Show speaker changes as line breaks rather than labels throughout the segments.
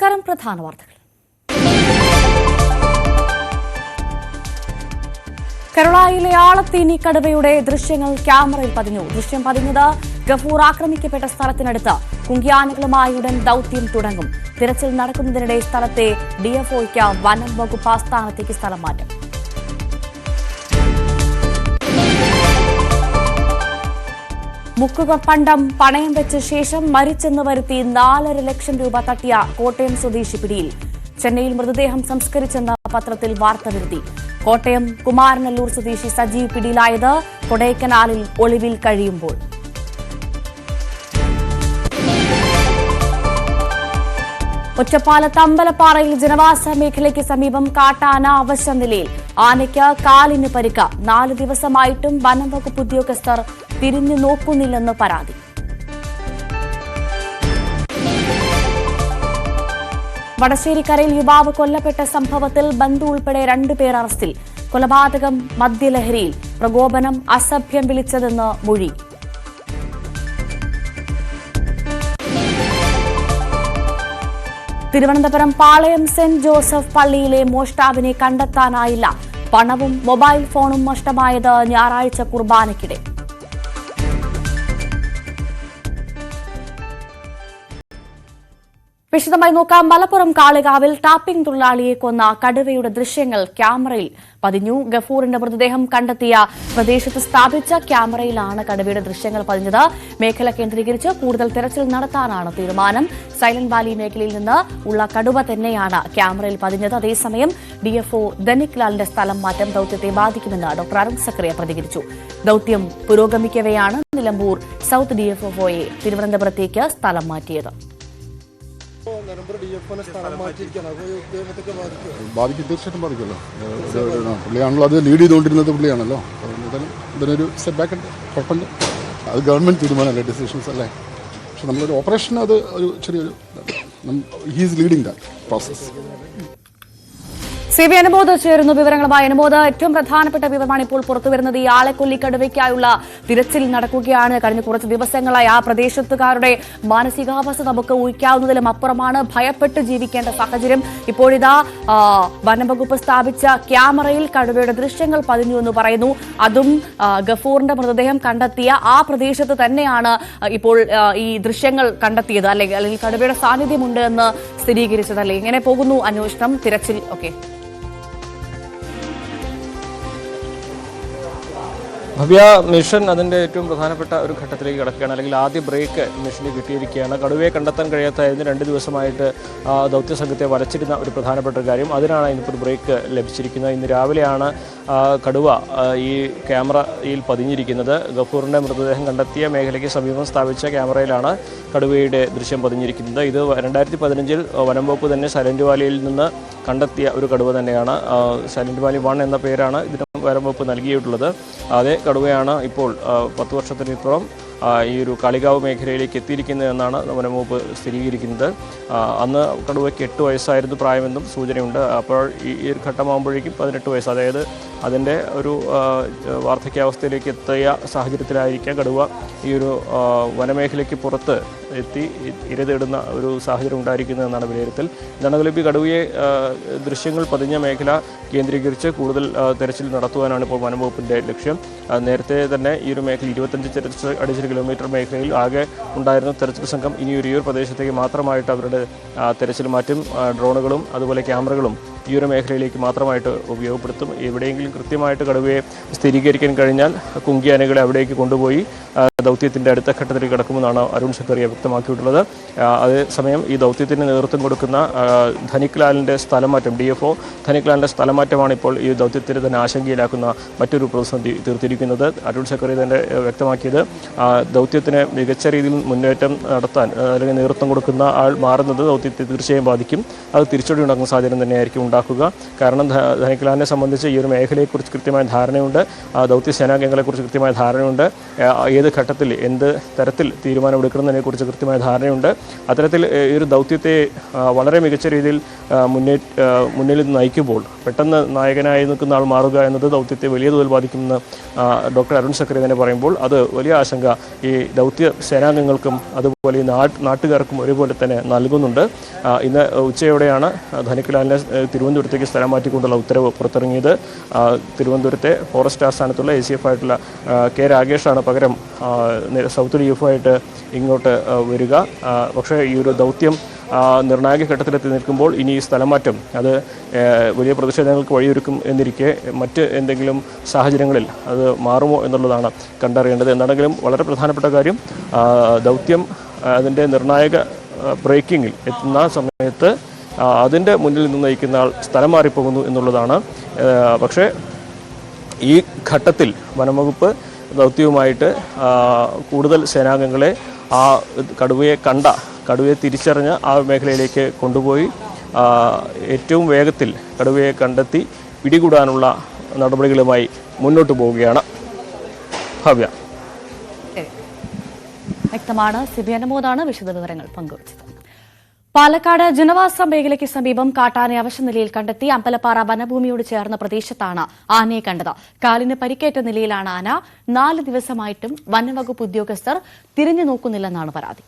നമസ്കാരം. പ്രധാന വാർത്തകൾ. കേരളയിലെ ആളത്തീനി കടുവയുടെ ദൃശ്യങ്ങൾ ക്യാമറയിൽ പതിഞ്ഞു. ദൃശ്യം പതിഞ്ഞത് ഗഫൂർ ആക്രമിക്കപ്പെട്ട സ്ഥലത്തിനടുത്ത്. കുങ്കിയാനകളുമായി ഉടൻ ദൌത്യം തുടങ്ങും. തിരച്ചിൽ നടക്കുന്നതിനിടെ സ്ഥലത്തെ ഡിഎഫ്ഒയ്ക്ക് വനം വകുപ്പ് ആസ്ഥാനത്തേക്ക് സ്ഥലം മാറ്റും. മുക്കുപണ്ടം പണയം വെച്ച ശേഷം മരിച്ചെന്ന് വരുത്തി 4.5 ലക്ഷം രൂപ തട്ടിയ കോട്ടയം സ്വദേശി പിടിയിൽ. ചെന്നൈയിൽ മൃതദേഹം സംസ്കരിച്ചെന്ന പത്രത്തിൽ വാർത്ത വരുത്തി. കോട്ടയം കുമാരനല്ലൂർ സ്വദേശി സജീവ് പിടിയിലായത് കൊടൈക്കനാലിൽ ഒളിവിൽ കഴിയുമ്പോൾ. ഒറ്റപ്പാലത്ത് അമ്പലപ്പാറയിൽ ജനവാസ മേഖലയ്ക്ക് സമീപം കാട്ടാന അവശ നിലയിൽ. ആനയ്ക്ക് കാലിന് പരിക്ക്. 4 ദിവസമായിട്ടും വനം വകുപ്പ് ഉദ്യോഗസ്ഥർ തിരിഞ്ഞു നോക്കുന്നില്ലെന്ന് പരാതി. വടശ്ശേരിക്കരയിൽ യുവാവ് കൊല്ലപ്പെട്ട സംഭവത്തിൽ ബന്ധു ഉൾപ്പെടെ 2 പേർ അറസ്റ്റിൽ. കൊലപാതകം മദ്യലഹരിയിൽ. പ്രകോപനം അസഭ്യം വിളിച്ചതെന്ന് മൊഴി. തിരുവനന്തപുരം പാളയം സെന്റ് ജോസഫ് പള്ളിയിലെ മോഷ്ടാവിനെ കണ്ടെത്താനായില്ല. പണവും മൊബൈൽ ഫോണും നഷ്ടമായത് ഞായറാഴ്ച കുർബാനയ്ക്കിടെ. വിശദമായി നോക്കാം. മലപ്പുറം കാളികാവിൽ ടാപ്പിംഗ് തൊഴിലാളിയെ കൊന്ന കടുവയുടെ ദൃശ്യങ്ങൾ ക്യാമറയിൽ പതിഞ്ഞു. ഗഫൂറിന്റെ മൃതദേഹം കണ്ടെത്തിയ പ്രദേശത്ത് സ്ഥാപിച്ച ക്യാമറയിലാണ് കടുവയുടെ ദൃശ്യങ്ങൾ പതിഞ്ഞത്. മേഖല കേന്ദ്രീകരിച്ച് കൂടുതൽ തെരച്ചിൽ നടത്താനാണ് തീരുമാനം. സൈലന്റ് വാലി മേഖലയിൽ നിന്ന് ഉള്ള കടുവ തന്നെയാണ് ക്യാമറയിൽ പതിഞ്ഞത്. അതേസമയം ഡിഎഫ്ഒ ധനിക് ലാലിന്റെ സ്ഥലം മാറ്റം ദൌത്യത്തെ ബാധിക്കുമെന്ന് ഡോക്ടർ അരുൺ സക്കറിയ പ്രതികരിച്ചു. ദൌത്യം പുരോഗമിക്കവെയാണ് നിലമ്പൂർ സൌത്ത് ഡിഎഫ്ഒയെ തിരുവനന്തപുരത്തേക്ക് സ്ഥലം മാറ്റിയത്.
ബാധിക്കും, തീർച്ചയായിട്ടും ബാധിക്കുമല്ലോ. പുള്ളിയാണല്ലോ അത് ലീഡ് ചെയ്തുകൊണ്ടിരുന്നത്, പുള്ളിയാണല്ലോ. ഇതിനൊരു സെറ്റ് ബാക്ക് ഉണ്ട്, കുഴപ്പമുണ്ട്. അത് ഗവൺമെൻറ് തീരുമാനമല്ലേ, ഡിസിഷൻസ് അല്ലേ. പക്ഷെ നമ്മളൊരു ഓപ്പറേഷൻ അത് ഒരു ചെറിയൊരു he's leading that process.
CB Anumod ചേരുന്നു വിവരങ്ങളുമായി. അനുമോദ്, ഏറ്റവും പ്രധാനപ്പെട്ട വിവരമാണ് ഇപ്പോൾ പുറത്തുവരുന്നത്. ഈ ആളെക്കൊല്ലി കടുവയ്ക്കായുള്ള തിരച്ചിൽ നടക്കുകയാണ്. കഴിഞ്ഞ കുറച്ച് ദിവസങ്ങളായി ആ പ്രദേശത്തുകാരുടെ മാനസികാവസ്ഥ നമുക്ക് ഊഹിക്കാവുന്നതിലും അപ്പുറമാണ്. ഭയപ്പെട്ട് ജീവിക്കേണ്ട സാഹചര്യം. ഇപ്പോഴിതാ വനംവകുപ്പ് സ്ഥാപിച്ച ക്യാമറയിൽ കടുവയുടെ ദൃശ്യങ്ങൾ പതിഞ്ഞു എന്ന് പറയുന്നു. അതും ഗഫൂറിന്റെ മൃതദേഹം കണ്ടെത്തിയ ആ പ്രദേശത്ത് തന്നെയാണ് ഇപ്പോൾ ഈ ദൃശ്യങ്ങൾ കണ്ടെത്തിയത്, അല്ലെങ്കിൽ കടുവയുടെ സാന്നിധ്യമുണ്ട് എന്ന് സ്ഥിരീകരിച്ചതല്ലേ. എങ്ങനെ പോകുന്നു അന്വേഷണം, തിരച്ചിൽ ഒക്കെ?
ഭവ്യ, മിഷൻ അതിൻ്റെ ഏറ്റവും പ്രധാനപ്പെട്ട ഒരു ഘട്ടത്തിലേക്ക് കിടക്കുകയാണ്, അല്ലെങ്കിൽ ആദ്യ ബ്രേക്ക് മിഷന് കിട്ടിയിരിക്കുകയാണ്. കടുവയെ കണ്ടെത്താൻ കഴിയാത്തായിരുന്നു 2 ദിവസമായിട്ട് ദൗത്യ സംഘത്തെ വലച്ചിരുന്ന ഒരു പ്രധാനപ്പെട്ട ഒരു കാര്യം. അതിനാണ് ഇന്നിപ്പോൾ ബ്രേക്ക് ലഭിച്ചിരിക്കുന്നത്. ഇന്ന് രാവിലെയാണ് കടുവ ഈ ക്യാമറയിൽ പതിഞ്ഞിരിക്കുന്നത്. ഗഫൂറിൻ്റെ മൃതദേഹം കണ്ടെത്തിയ മേഖലയ്ക്ക് സമീപം സ്ഥാപിച്ച ക്യാമറയിലാണ് കടുവയുടെ ദൃശ്യം പതിഞ്ഞിരിക്കുന്നത്. ഇത് 2015 വനം വകുപ്പ് തന്നെ സൈലന്റ് വാലിയിൽ നിന്ന് കണ്ടെത്തിയ ഒരു കടുവ തന്നെയാണ്. സൈലന്റ് വാലി 1 എന്ന പേരാണ് ഇതിന് വനം വകുപ്പ് നൽകിയിട്ടുള്ളത്. അതേ കടുവയാണ് ഇപ്പോൾ 10 വർഷത്തിനിപ്പുറം ഈ ഒരു കാളികാവ് മേഖലയിലേക്ക് എത്തിയിരിക്കുന്നതെന്നാണ് വനംവകുപ്പ് സ്ഥിരീകരിക്കുന്നത്. അന്ന് കടുവയ്ക്ക് 8 വയസ്സായിരുന്നു പ്രായമെന്നും സൂചനയുണ്ട്. അപ്പോൾ ഈ ഒരു ഘട്ടമാകുമ്പോഴേക്കും 18 വയസ്സ്, അതായത് അതിൻ്റെ ഒരു വാർദ്ധക്യാവസ്ഥയിലേക്ക് എത്തിയ സാഹചര്യത്തിലായിരിക്കാം കടുവ ഈ ഒരു വനമേഖലയ്ക്ക് പുറത്ത് എത്തി ഇരതേടുന്ന ഒരു സാഹചര്യം ഉണ്ടായിരിക്കുന്നതെന്നാണ് വിലയിരുത്തൽ. ഇതാണെങ്കിലും ഈ കടുവയെ ദൃശ്യങ്ങൾ പതിഞ്ഞ മേഖല കേന്ദ്രീകരിച്ച് കൂടുതൽ തെരച്ചിൽ നടത്തുവാനാണ് ഇപ്പോൾ വനംവകുപ്പിൻ്റെ ലക്ഷ്യം. നേരത്തെ തന്നെ ഈ ഒരു മേഖല 25 അടിച്ചിട്ട് കിലോമീറ്റർ മേഖലയിൽ ആകെ ഉണ്ടായിരുന്ന തെരച്ചിൽ സംഘം ഇനി ഒരു പ്രദേശത്തേക്ക് മാത്രമായിട്ട് അവരുടെ തെരച്ചിൽ മാറ്റും. ഡ്രോണുകളും അതുപോലെ ക്യാമറകളും ഈ ഒരു മേഖലയിലേക്ക് മാത്രമായിട്ട് ഉപയോഗപ്പെടുത്തും. എവിടെയെങ്കിലും കൃത്യമായിട്ട് കടുവയെ സ്ഥിരീകരിക്കാൻ കഴിഞ്ഞാൽ കുങ്കിയാനകളെ അവിടേക്ക് കൊണ്ടുപോയി ദൗത്യത്തിൻ്റെ അടുത്ത ഘട്ടത്തിൽ കിടക്കുമെന്നാണ് അരുൺ സക്കറിയ വ്യക്തമാക്കിയിട്ടുള്ളത്. അതേസമയം ഈ ദൗത്യത്തിന് നേതൃത്വം കൊടുക്കുന്ന ധനിക് ലാലിൻ്റെ സ്ഥലമാറ്റം, DFO ധനിക് ലാലിൻ്റെ സ്ഥലമാറ്റമാണ് ഇപ്പോൾ ഈ ദൗത്യത്തിന് തന്നെ ആശങ്കയിലാക്കുന്ന മറ്റൊരു പ്രതിസന്ധി തീർത്തിരിക്കുന്നത്. അരുൺ സക്കറിയ തന്നെ വ്യക്തമാക്കിയത് ദൗത്യത്തിന് മികച്ച രീതിയിൽ മുന്നേറ്റം നടത്താൻ അല്ലെങ്കിൽ നേതൃത്വം കൊടുക്കുന്ന ആൾ മാറുന്നത് ദൗത്യത്തെ തീർച്ചയായും ബാധിക്കും. അത് തിരിച്ചടി ഉണ്ടാക്കുന്ന സാഹചര്യം തന്നെയായിരിക്കും ഉണ്ടാക്കുക. കാരണം ധനികലാലിനെ സംബന്ധിച്ച് ഈ ഒരു മേഖലയെക്കുറിച്ച് കൃത്യമായ ധാരണയുണ്ട്, ദൗത്യസേനാംഗങ്ങളെക്കുറിച്ച് കൃത്യമായ ധാരണയുണ്ട്, ഏത് ഘട്ടത്തിൽ എന്ത് തരത്തിൽ തീരുമാനമെടുക്കുന്നതിനെക്കുറിച്ച് കൃത്യമായ ധാരണയുണ്ട്. അത്തരത്തിൽ ഈ ഒരു ദൗത്യത്തെ വളരെ മികച്ച രീതിയിൽ മുന്നിൽ നയിക്കുമ്പോൾ പെട്ടെന്ന് നായകനായി നിൽക്കുന്ന ആൾ മാറുക എന്നത് ദൗത്യത്തെ വലിയ തോതിൽ ബാധിക്കുമെന്ന് ഡോക്ടർ അരുൺ സക്കറി തന്നെ പറയുമ്പോൾ അത് വലിയ ആശങ്ക ഈ ദൗത്യ സേനാംഗങ്ങൾക്കും അതുപോലെ ഈ നാട്ടുകാർക്കും ഒരുപോലെ തന്നെ നൽകുന്നുണ്ട്. ഇന്ന് ഉച്ചയോടെയാണ് ധനികലാലിനെ തിരുവനന്തപുരത്തേക്ക് സ്ഥലം മാറ്റിക്കൊണ്ടുള്ള ഉത്തരവ് പുറത്തിറങ്ങിയത്. തിരുവനന്തപുരത്തെ ഫോറസ്റ്റ് ആസ്ഥാനത്തുള്ള ACF ആയിട്ടുള്ള K രാഗേഷാണ് പകരം സൗത്ത് DF ആയിട്ട് ഇങ്ങോട്ട് വരിക. പക്ഷേ ഈ ഒരു ദൗത്യം നിർണായക ഘട്ടത്തിലെത്തി നിൽക്കുമ്പോൾ ഇനി ഈ സ്ഥലമാറ്റം അത് വലിയ പ്രതിഷേധങ്ങൾക്ക് വഴിയൊരുക്കും എന്നിരിക്കെ മറ്റ് എന്തെങ്കിലും സാഹചര്യങ്ങളിൽ അത് മാറുമോ എന്നുള്ളതാണ് കണ്ടറിയേണ്ടത്. എന്നാണെങ്കിലും വളരെ പ്രധാനപ്പെട്ട കാര്യം ദൗത്യം അതിൻ്റെ നിർണായക ബ്രേക്കിങ്ങിൽ എത്തുന്ന സമയത്ത് അതിൻ്റെ മുന്നിൽ നിന്ന് നയിക്കുന്ന ആൾ സ്ഥലം മാറിപ്പോകുന്നു എന്നുള്ളതാണ്. പക്ഷേ ഈ ഘട്ടത്തിൽ വനംവകുപ്പ് ദൗത്യവുമായിട്ട് കൂടുതൽ സേനാംഗങ്ങളെ ആ കടുവയെ തിരിച്ചറിഞ്ഞ് ആ മേഖലയിലേക്ക് കൊണ്ടുപോയി ഏറ്റവും വേഗത്തിൽ കടുവയെ കണ്ടെത്തി പിടികൂടാനുള്ള നടപടികളുമായി മുന്നോട്ട് പോവുകയാണ്. ഭവ്യ.
വ്യക്തമാണ്. സിബി അനുമോദാണ് വിശദവിവരങ്ങൾ പങ്കുവച്ചത്. പാലക്കാട് ജനവാസ മേഖലയ്ക്ക് സമീപം കാട്ടാനെ അവശനിലയിൽ കണ്ടെത്തി. അമ്പലപ്പാറ വനഭൂമിയോട് ചേർന്ന പ്രദേശത്താണ് ആനയെ കണ്ടത്. കാലിന് പരിക്കേറ്റ നിലയിലാണ് ആന. 4 ദിവസമായിട്ടും വനംവകുപ്പ് ഉദ്യോഗസ്ഥർ തിരിഞ്ഞു നോക്കുന്നില്ലെന്നാണ് പരാതി.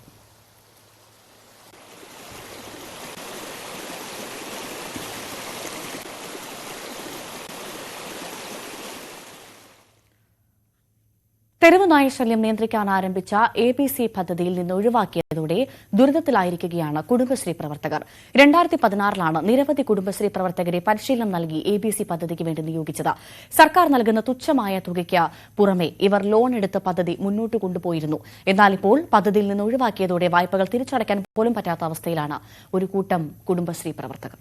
തെരുവ് നായ ശല്യം നിയന്ത്രിക്കാൻ ആരംഭിച്ച ABC പദ്ധതിയിൽ നിന്ന് ഒഴിവാക്കിയതോടെ ദുരിതത്തിലായിരിക്കുകയാണ് കുടുംബശ്രീ പ്രവർത്തകർ. 2016 നിരവധി കുടുംബശ്രീ പ്രവർത്തകരെ പരിശീലനം നൽകി ABC പദ്ധതിക്ക് വേണ്ടി നിയോഗിച്ചത്. സർക്കാർ നൽകുന്ന തുച്ഛമായ തുകയ്ക്ക് പുറമെ ഇവർ ലോൺ എടുത്ത് പദ്ധതി മുന്നോട്ട് കൊണ്ടുപോയിരുന്നു. എന്നാൽ ഇപ്പോൾ പദ്ധതിയിൽ നിന്ന് ഒഴിവാക്കിയതോടെ വായ്പകൾ തിരിച്ചടയ്ക്കാൻ പോലും പറ്റാത്ത അവസ്ഥയിലാണ് ഒരു കൂട്ടം കുടുംബശ്രീ പ്രവർത്തകർ.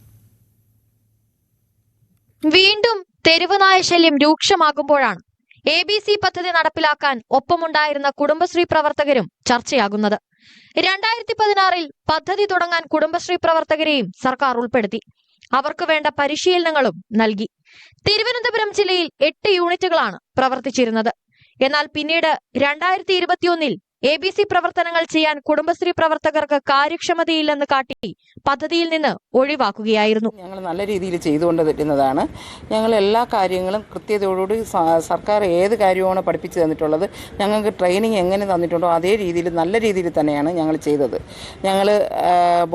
വീണ്ടും തെരുവ് നായ ശല്യം രൂക്ഷമാകുമ്പോഴാണ് ABC പദ്ധതി നടപ്പിലാക്കാൻ ഒപ്പമുണ്ടായിരുന്ന കുടുംബശ്രീ പ്രവർത്തകരും ചർച്ചയാകുന്നത്. 2016 പദ്ധതി തുടങ്ങാൻ കുടുംബശ്രീ പ്രവർത്തകരെയും സർക്കാർ ഉൾപ്പെടുത്തി. അവർക്ക് വേണ്ട പരിശീലനങ്ങളും നൽകി. തിരുവനന്തപുരം ജില്ലയിൽ 8 യൂണിറ്റുകളാണ് പ്രവർത്തിച്ചിരുന്നത്. എന്നാൽ പിന്നീട് 2021 ABC പ്രവർത്തനങ്ങൾ ചെയ്യാൻ കുടുംബശ്രീ പ്രവർത്തകർക്ക് കാര്യക്ഷമതയില്ലെന്ന് കാട്ടി പദ്ധതിയിൽ നിന്ന് ഒഴിവാക്കുകയായിരുന്നു.
ഞങ്ങൾ നല്ല രീതിയിൽ ചെയ്തുകൊണ്ട് തരുന്നതാണ്. ഞങ്ങൾ എല്ലാ കാര്യങ്ങളും കൃത്യതയോടുകൂടി സർക്കാർ ഏത് കാര്യമാണ് പഠിപ്പിച്ചു തന്നിട്ടുള്ളത്, ഞങ്ങൾക്ക് ട്രെയിനിങ് എങ്ങനെ തന്നിട്ടുണ്ടോ അതേ രീതിയിൽ നല്ല രീതിയിൽ തന്നെയാണ് ഞങ്ങൾ ചെയ്തത്. ഞങ്ങൾ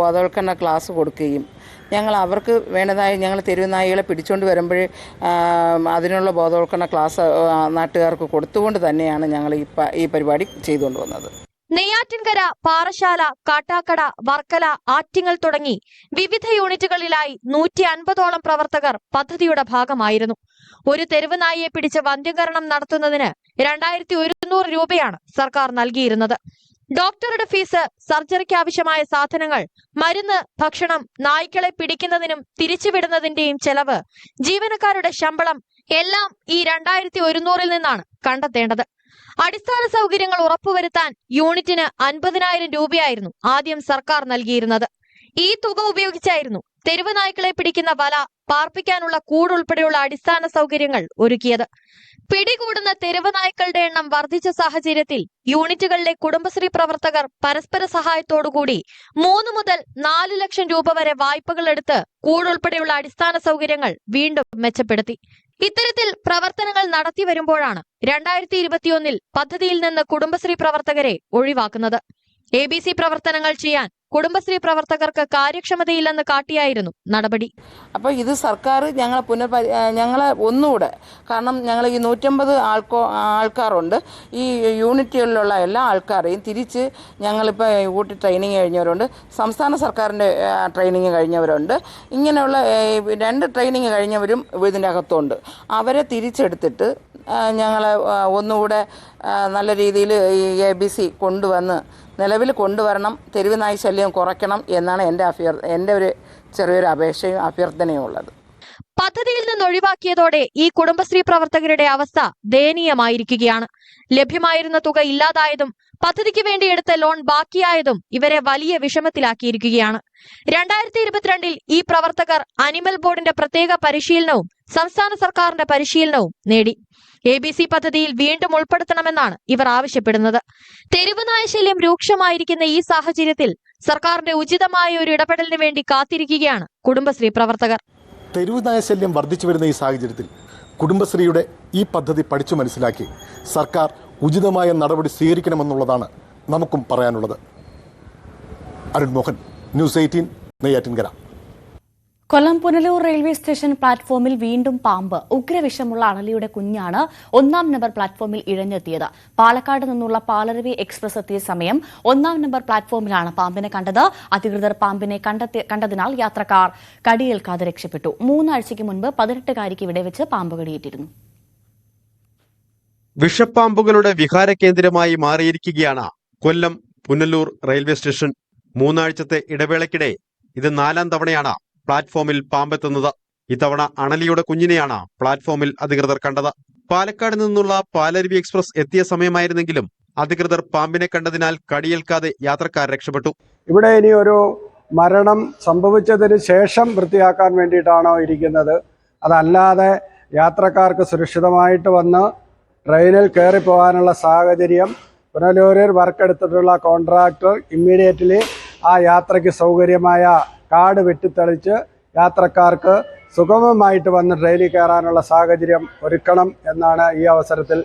ബോധവൽക്കരണ ക്ലാസ് കൊടുക്കുകയും ഞങ്ങൾ അവർക്ക് വേണ്ടതായി ഞങ്ങൾ തെരുവുനായികളെ പിടിച്ചുകൊണ്ട് വരുമ്പോൾ അതിനുള്ള ബോധവൽക്കരണ ക്ലാസ് നാട്ടുകാർക്ക് കൊടുത്തുകൊണ്ട് തന്നെയാണ് ഞങ്ങൾ ഈ പരിപാടി ചെയ്തുകൊണ്ട് വന്നത്.
നെയ്യാറ്റിൻകര, പാറശാല, കാട്ടാക്കട, വർക്കല, ആറ്റിങ്ങൽ തുടങ്ങി വിവിധ യൂണിറ്റുകളിലായി 150ഓളം പ്രവർത്തകർ പദ്ധതിയുടെ ഭാഗമായിരുന്നു. ഒരു തെരുവ് നായയെ പിടിച്ച് വന്ധ്യകരണം നടത്തുന്നതിന് 2100 രൂപയാണ് സർക്കാർ നൽകിയിരുന്നത്. ഡോക്ടറുടെ ഫീസ്, സർജറിക്ക് ആവശ്യമായ സാധനങ്ങൾ, മരുന്ന്, ഭക്ഷണം, നായ്ക്കളെ പിടിക്കുന്നതിനും തിരിച്ചുവിടുന്നതിന്റെയും ചെലവ്, ജീവനക്കാരുടെ ശമ്പളം എല്ലാം ഈ 2100 നിന്നാണ് കണ്ടെത്തേണ്ടത്. അടിസ്ഥാന സൗകര്യങ്ങൾ ഉറപ്പുവരുത്താൻ യൂണിറ്റിന് 50,000 രൂപയായിരുന്നു ആദ്യം സർക്കാർ നൽകിയിരുന്നത്. ഈ തുക ഉപയോഗിച്ചായിരുന്നു തെരുവ് നായ്ക്കളെ പിടിക്കുന്ന വല, പാർപ്പിക്കാനുള്ള കൂട് ഉൾപ്പെടെയുള്ള അടിസ്ഥാന സൗകര്യങ്ങൾ ഒരുക്കിയത്. പിടികൂടുന്ന തെരുവ് നായ്ക്കളുടെ എണ്ണം വർദ്ധിച്ച സാഹചര്യത്തിൽ യൂണിറ്റുകളിലെ കുടുംബശ്രീ പ്രവർത്തകർ പരസ്പര സഹായത്തോടുകൂടി 3 മുതൽ 4 ലക്ഷം രൂപ വരെ വായ്പകൾ എടുത്ത് കൂടുൾപ്പെടെയുള്ള അടിസ്ഥാന സൗകര്യങ്ങൾ വീണ്ടും മെച്ചപ്പെടുത്തി. ഇത്തരത്തിൽ പ്രവർത്തനങ്ങൾ നടത്തി വരുമ്പോഴാണ് 2021 പദ്ധതിയിൽ നിന്ന് കുടുംബശ്രീ പ്രവർത്തകരെ ഒഴിവാക്കുന്നത്. ABC പ്രവർത്തനങ്ങൾ ചെയ്യാൻ കുടുംബശ്രീ പ്രവർത്തകർക്ക് കാര്യക്ഷമതയില്ലെന്ന് കാട്ടിയായിരുന്നു നടപടി.
അപ്പോൾ ഇത് സർക്കാർ ഞങ്ങളെ ഒന്നുകൂടെ, കാരണം ഞങ്ങൾ ഈ 150 ആൾക്കാരുണ്ട്, ഈ യൂണിറ്റുകളിലുള്ള എല്ലാ ആൾക്കാരെയും തിരിച്ച് ഞങ്ങളിപ്പോൾ ഊട്ടി ട്രെയിനിങ് കഴിഞ്ഞവരുണ്ട്, സംസ്ഥാന സർക്കാരിൻ്റെ ട്രെയിനിങ് കഴിഞ്ഞവരുണ്ട്, ഇങ്ങനെയുള്ള 2 ട്രെയിനിങ് കഴിഞ്ഞവരും ഇതിൻ്റെ അകത്തുണ്ട്. അവരെ തിരിച്ചെടുത്തിട്ട് ഞങ്ങളെ ഒന്നുകൂടെ നല്ല രീതിയിൽ ഈ ABC നിലവിൽ കൊണ്ടുവരണം, തെരുവ് നായ് ശല്യം കുറയ്ക്കണം എന്നാണ് എൻ്റെ ഒരു ചെറിയൊരു അപേക്ഷയും അഭ്യർത്ഥനയും ഉള്ളത്.
പദ്ധതിയിൽ നിന്ന് ഒഴിവാക്കിയതോടെ ഈ കുടുംബശ്രീ പ്രവർത്തകരുടെ അവസ്ഥ ദയനീയമായിരിക്കുകയാണ്. ലഭ്യമായിരുന്ന തുക ഇല്ലാതായതും പദ്ധതിക്ക് വേണ്ടി എടുത്ത ലോൺ ബാക്കിയായതും ഇവരെ വലിയ വിഷമത്തിലാക്കിയിരിക്കുകയാണ്. 2022 ഈ പ്രവർത്തകർ അനിമൽ ബോർഡിന്റെ പ്രത്യേക പരിശീലനവും സംസ്ഥാന സർക്കാരിന്റെ പരിശീലനവും നേടി. ABC പദ്ധതിയിൽ വീണ്ടും ഉൾപ്പെടുത്തണമെന്നാണ് ഇവർ ആവശ്യപ്പെടുന്നത്. തെരുവ് നായ ശല്യം രൂക്ഷമായിരിക്കുന്ന ഈ സാഹചര്യത്തിൽ സർക്കാരിന്റെ ഉചിതമായ ഒരു ഇടപെടലിന് വേണ്ടി കാത്തിരിക്കുകയാണ് കുടുംബശ്രീ പ്രവർത്തകർ.
തെരുവ് നായ ശല്യം വർദ്ധിച്ചു വരുന്ന ഈ സാഹചര്യത്തിൽ കുടുംബശ്രീയുടെ ഈ പദ്ധതി പഠിച്ചു മനസ്സിലാക്കി സർക്കാർ ഉചിതമായ നടപടി സ്വീകരിക്കണമെന്നുള്ളതാണ് നമുക്കും പറയാനുള്ളത്. Arun Mohan, news 18, Neyyattinkara.
Kollam Punalur railway station പ്ലാറ്റ്ഫോമിൽ വീണ്ടും പാമ്പ്. ഉഗ്രവിഷമുള്ള അണലിയുടെ കുഞ്ഞാണ് 1-ാം നമ്പർ പ്ലാറ്റ്ഫോമിൽ ഇഴഞ്ഞെത്തിയത്. പാലക്കാട് നിന്നുള്ള പാലരുവി എക്സ്പ്രസ് എത്തിയ സമയം 1-ാം നമ്പർ പ്ലാറ്റ്ഫോമിലാണ് പാമ്പിനെ കണ്ടത്. അധികൃതർ പാമ്പിനെ കണ്ടതിനാൽ യാത്രക്കാർ കടിയേൽക്കാതെ രക്ഷപ്പെട്ടു. 3 ആഴ്ചയ്ക്ക് മുൻപ് 18-കാരിക്ക് ഇവിടെ വെച്ച് പാമ്പ് കടിയേറ്റിരുന്നു.
വിഷപ്പാമ്പുകളുടെ വിഹാര കേന്ദ്രമായി മാറിയിരിക്കുകയാണ് കൊല്ലം പുനലൂർ റെയിൽവേ സ്റ്റേഷൻ. 3 ആഴ്ചത്തെ ഇടവേളയ്ക്കിടെ ഇത് 4-ാം തവണയാണ് പ്ലാറ്റ്ഫോമിൽ പാമ്പെത്തുന്നത്. ഇത്തവണ അണലിയുടെ കുഞ്ഞിനെയാണ് പ്ലാറ്റ്ഫോമിൽ അധികൃതർ കണ്ടത്. പാലക്കാട് നിന്നുള്ള പാലരുവി എക്സ്പ്രസ് എത്തിയ സമയമായിരുന്നെങ്കിലും അധികൃതർ പാമ്പിനെ കണ്ടതിനാൽ കടിയേൽക്കാതെ യാത്രക്കാർ രക്ഷപ്പെട്ടു.
ഇവിടെ ഇനി ഒരു മരണം സംഭവിച്ചതിന് ശേഷം വൃത്തിയാക്കാൻ വേണ്ടിയിട്ടാണോ ഇരിക്കുന്നത്? അതല്ലാതെ യാത്രക്കാർക്ക് സുരക്ഷിതമായിട്ട് വന്ന് ട്രെയിനിൽ കയറി പോകാനുള്ള സാഹചര്യം പുനലൂരിൽ വർക്കെടുത്തിട്ടുള്ള കോൺട്രാക്ടർ ഇമ്മീഡിയറ്റ്ലി ആ യാത്രയ്ക്ക് സൗകര്യമായ കാട് വെട്ടിത്തെളിച്ച് യാത്രക്കാർക്ക് സുഗമമായിട്ട് വന്ന് ട്രെയിനിൽ കയറാനുള്ള സാഹചര്യം ഒരുക്കണം എന്നാണ് ഈ അവസരത്തിൽ